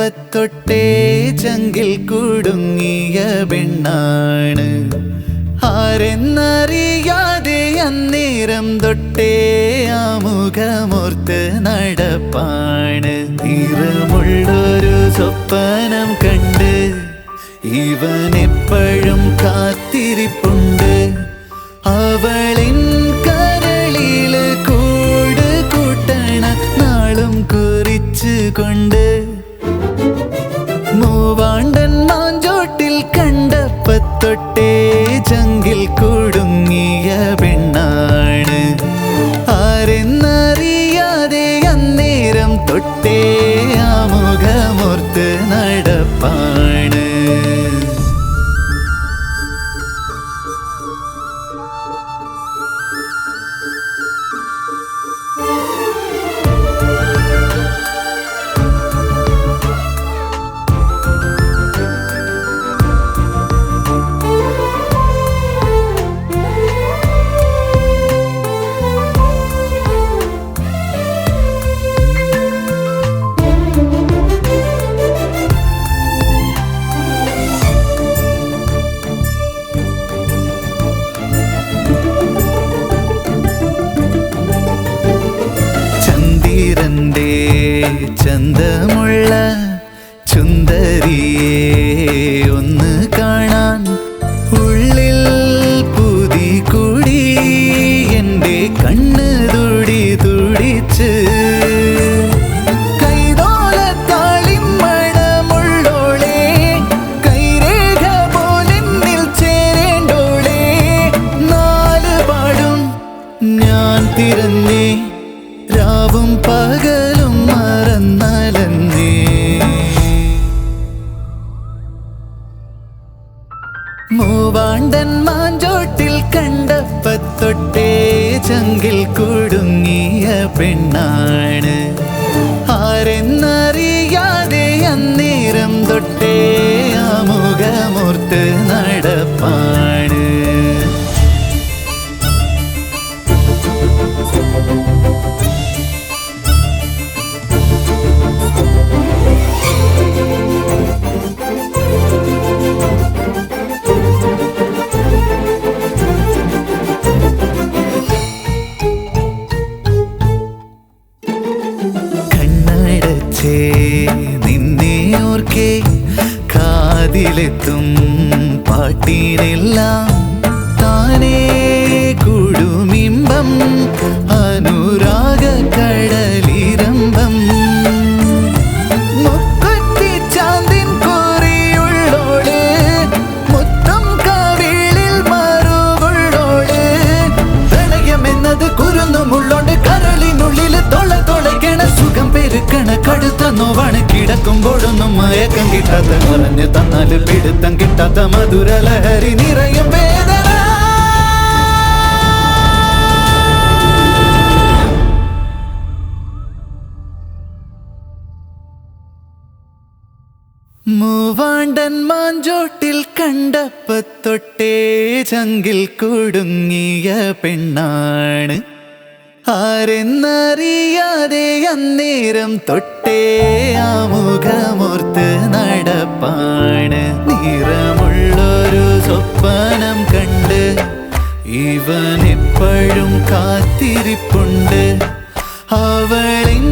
കണ്ടപ്പത്തൊട്ടേ ചങ്കിൽ കുടുങ്ങിയ പെണ്ണാണ്. ആരെന്നറിയാതെ അന്നേരം തൊട്ടേ ആമുഖമോർത്ത് നടപ്പാണ്. നിറമുള്ളൊരു സ്വപ്നം കണ്ട് ഇവനെപ്പോഴും കാത്തിരിപ്പുണ്ട്. അവളിൻ കരളില് കൂട് കൂട്ടണ നാളും കുറിച്ചുകൊണ്ട് മൂവാണ്ടൻ മാഞ്ചോട്ടിൽ കണ്ടപ്പത്തൊട്ടേ ചങ്കിൽ കുടുങ്ങിയ പെണ്ണാണ്. ആരെന്നറിയാതെ അന്നേരം തൊട്ടേ ആമുഖമോർത്ത് നടപ്പാണ്. ചന്ദ്രന്റെ ചന്തമുള്ള ചുന്ദരിയെ ഒന്ന് കാണാൻ ഉള്ളിൽ പുതി കൂടി എൻ്റെ കണ്ണ് തുടി തുടിച്ച്. കൈതോലത്താളിമണമുള്ളോളെ കൈരേഖ പോലെന്നിൽ ചേരേണ്ടോളെ നാല് പാടും ഞാൻ തിരഞ്ഞേ രാവും പകലും മറന്നലന്നേ. മൂവാണ്ടൻ മാഞ്ചോട്ടിൽ കണ്ടപ്പത്തൊട്ടേ ചങ്കിൽ കുടുങ്ങിയ പെണ്ണാണ്. ആരെന്നറിയാതെ അന്നേരം തൊട്ടേ ആമുഖമോർത്ത് നടപ്പാണ്. നിന്നെ ഓർക്കെ കാതിലെത്തും പാട്ടിനെല്ലാം താനേ കുടുമിമ്പം അനുരാഗ കടലിരമ്പം. മുക്കുറ്റി ചാന്തിൻ കോറിയുള്ളോള് മുത്തം കവിളിൽ മറുകുള്ളോള്. പ്രണയമെന്നത് കുരുന്നുമുള്ളോണ്ട് കരളിനുള്ളിൽ തൊളയ്ക്കണ സുഖം പെരുക്കണ കടുത്ത നോവാണ്. കിടക്കുമ്പോഴൊന്നും മയക്കം കിട്ടാത്ത പറഞ്ഞു തന്നാല് പിടുത്തം കിട്ടാത്ത മധുര ലഹരി നിറയും വേദന. മൂവാണ്ടൻ മാഞ്ചോട്ടിൽ കണ്ടപ്പത്തൊട്ടേ ചങ്കിൽ കുടുങ്ങിയ പെണ്ണാണ്. ആരെന്നറിയാതെ അന്നേരം തൊട്ടേ ആമുഖമോർത്ത് നടപ്പാണ്. നിറമുള്ളൊരു സ്വപ്നം കണ്ട് ഇവനെപ്പോഴും കാത്തിരിപ്പുണ്ട്. അവളിൻ